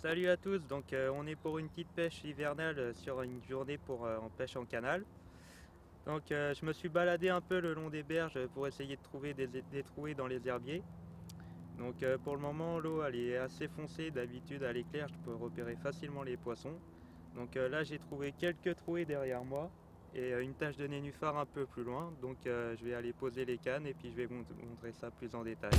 Salut à tous, donc on est pour une petite pêche hivernale sur une journée en pêche en canal. Donc je me suis baladé un peu le long des berges pour essayer de trouver des trouées dans les herbiers. Donc pour le moment l'eau elle est assez foncée, d'habitude à l'éclair je peux repérer facilement les poissons. Donc là j'ai trouvé quelques trouées derrière moi et une tache de nénuphar un peu plus loin. Donc je vais aller poser les cannes et puis je vais vous montrer ça plus en détail.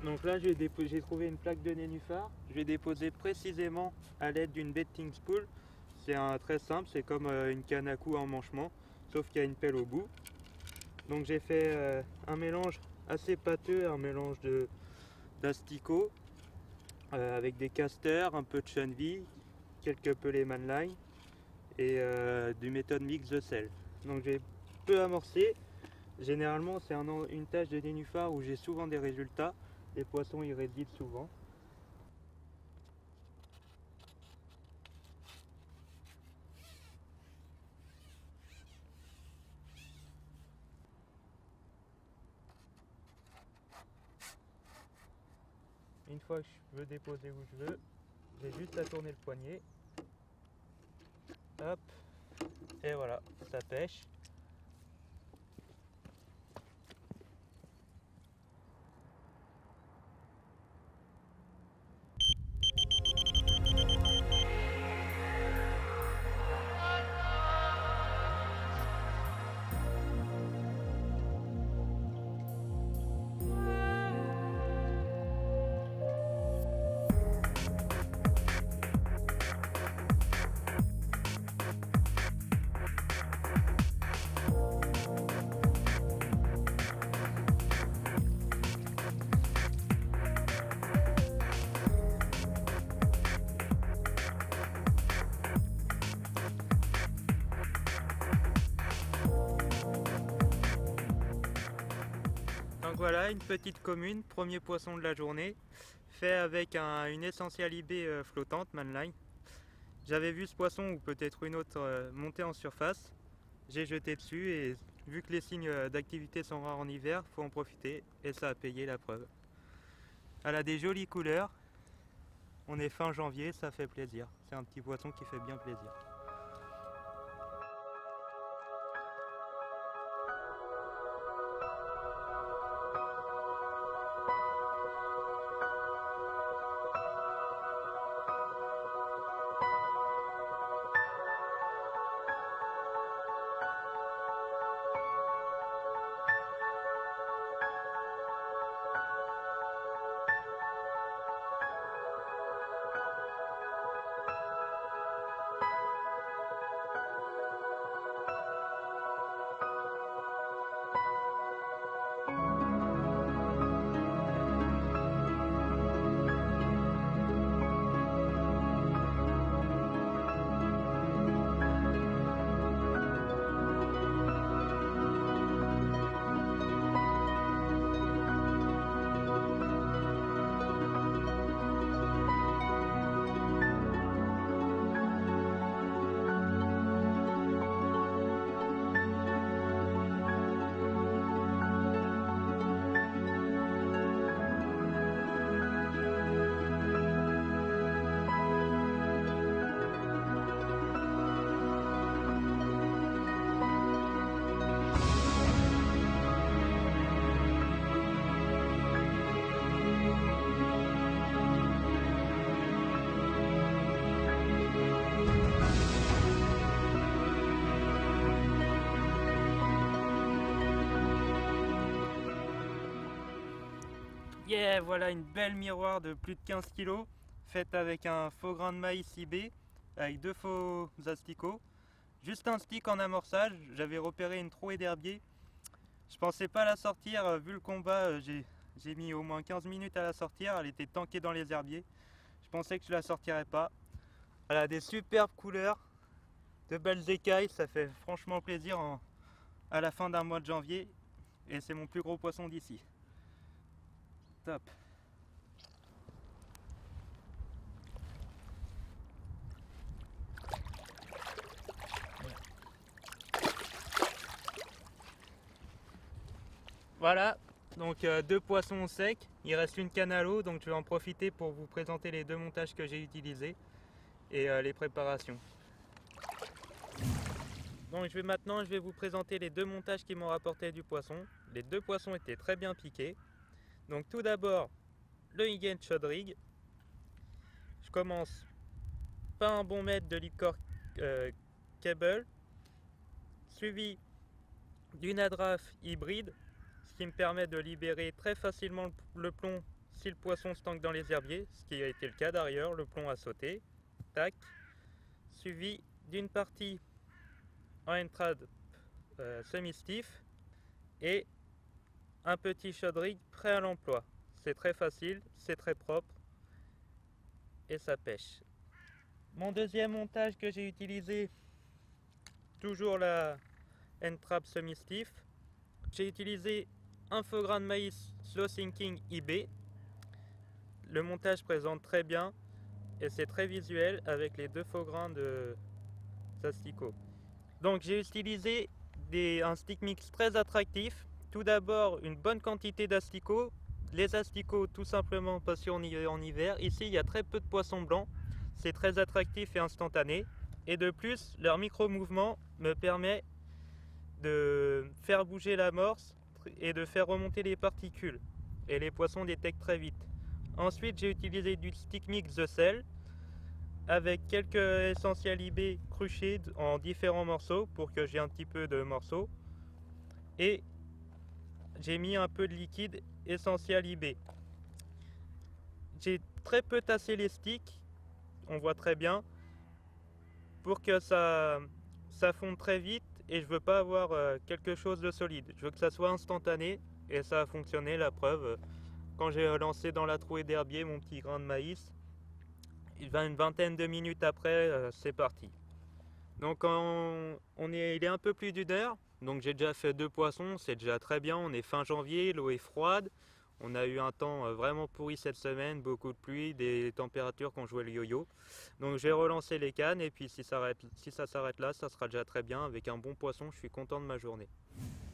Donc là j'ai trouvé une plaque de nénuphar. Je vais déposer précisément à l'aide d'une betting spool. C'est très simple, c'est comme une canne à coups en manchement, sauf qu'il y a une pelle au bout. Donc j'ai fait un mélange assez pâteux, un mélange d'asticots avec des casters, un peu de chenille, quelques pelés manline et du méthode mix de sel. Donc j'ai peu amorcé. Généralement c'est une tâche de nénuphar où j'ai souvent des résultats. Les poissons y résident souvent. Une fois que je veux déposer où je veux, j'ai juste à tourner le poignet. Hop, et voilà, ça pêche. Donc voilà, une petite commune, premier poisson de la journée, fait avec une Essential IB flottante, manline. J'avais vu ce poisson ou peut-être une autre monter en surface. J'ai jeté dessus et vu que les signes d'activité sont rares en hiver, faut en profiter et ça a payé la preuve. Elle a des jolies couleurs. On est fin janvier, ça fait plaisir. C'est un petit poisson qui fait bien plaisir. Yeah, voilà une belle miroir de plus de 15 kg, faite avec un faux grain de maïs IB, avec deux faux asticots. Juste un stick en amorçage, j'avais repéré une trouée d'herbier. Je pensais pas la sortir, vu le combat, j'ai mis au moins 15 minutes à la sortir, elle était tankée dans les herbiers. Je pensais que je la sortirais pas. Elle a des superbes couleurs, de belles écailles, ça fait franchement plaisir à la fin d'un mois de janvier. Et c'est mon plus gros poisson d'ici. Top. Voilà, donc deux poissons secs, il reste une canne à l'eau, donc je vais en profiter pour vous présenter les deux montages que j'ai utilisés et les préparations. Donc je vais vous présenter les deux montages qui m'ont rapporté du poisson. Les deux poissons étaient très bien piqués. Donc tout d'abord, le Higgins Shad Rig. Je commence par un bon mètre de Lipcore Cable, suivi d'une adrafe hybride, ce qui me permet de libérer très facilement le plomb si le poisson se tangue dans les herbiers, ce qui a été le cas d'ailleurs, le plomb a sauté. Tac. Suivi d'une partie en N-Trad semi-stiff et un petit Shad Rig prêt à l'emploi. C'est très facile, c'est très propre et ça pêche. Mon deuxième montage que j'ai utilisé, toujours la N-Trap semi-stiff. J'ai utilisé un faux grain de maïs Slow Sinking IB. Le montage présente très bien et c'est très visuel avec les deux faux grains d'asticots. Donc j'ai utilisé un stick mix très attractif. Tout d'abord une bonne quantité d'asticots. Les asticots tout simplement parce qu'en hiver, ici il y a très peu de poissons blancs. C'est très attractif et instantané. Et de plus, leur micro-mouvement me permet de faire bouger l'amorce et de faire remonter les particules. Et les poissons détectent très vite. Ensuite, j'ai utilisé du stick mix The Cell avec quelques essentiels IB cruchés en différents morceaux pour que j'ai un petit peu de morceaux. Et j'ai mis un peu de liquide essentiel IB. J'ai très peu tassé les sticks, on voit très bien, pour que ça fonde très vite et je veux pas avoir quelque chose de solide. Je veux que ça soit instantané et ça a fonctionné, la preuve. Quand j'ai lancé dans la trouée d'herbier mon petit grain de maïs, une vingtaine de minutes après, c'est parti. Donc il est un peu plus d'une heure, donc j'ai déjà fait deux poissons, c'est déjà très bien. On est fin janvier, l'eau est froide. On a eu un temps vraiment pourri cette semaine, beaucoup de pluie, des températures qui ont joué le yo-yo. Donc j'ai relancé les cannes et puis si ça s'arrête là, ça sera déjà très bien. Avec un bon poisson, je suis content de ma journée.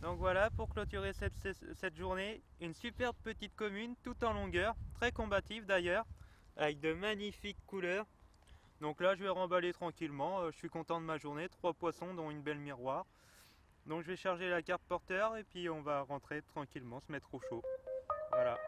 Donc voilà, pour clôturer cette journée, une superbe petite commune, tout en longueur, très combative d'ailleurs, avec de magnifiques couleurs. Donc là, je vais remballer tranquillement, je suis content de ma journée, 3 poissons dont une belle miroir. Donc je vais charger la carte porteur et puis on va rentrer tranquillement, se mettre au chaud. Voilà.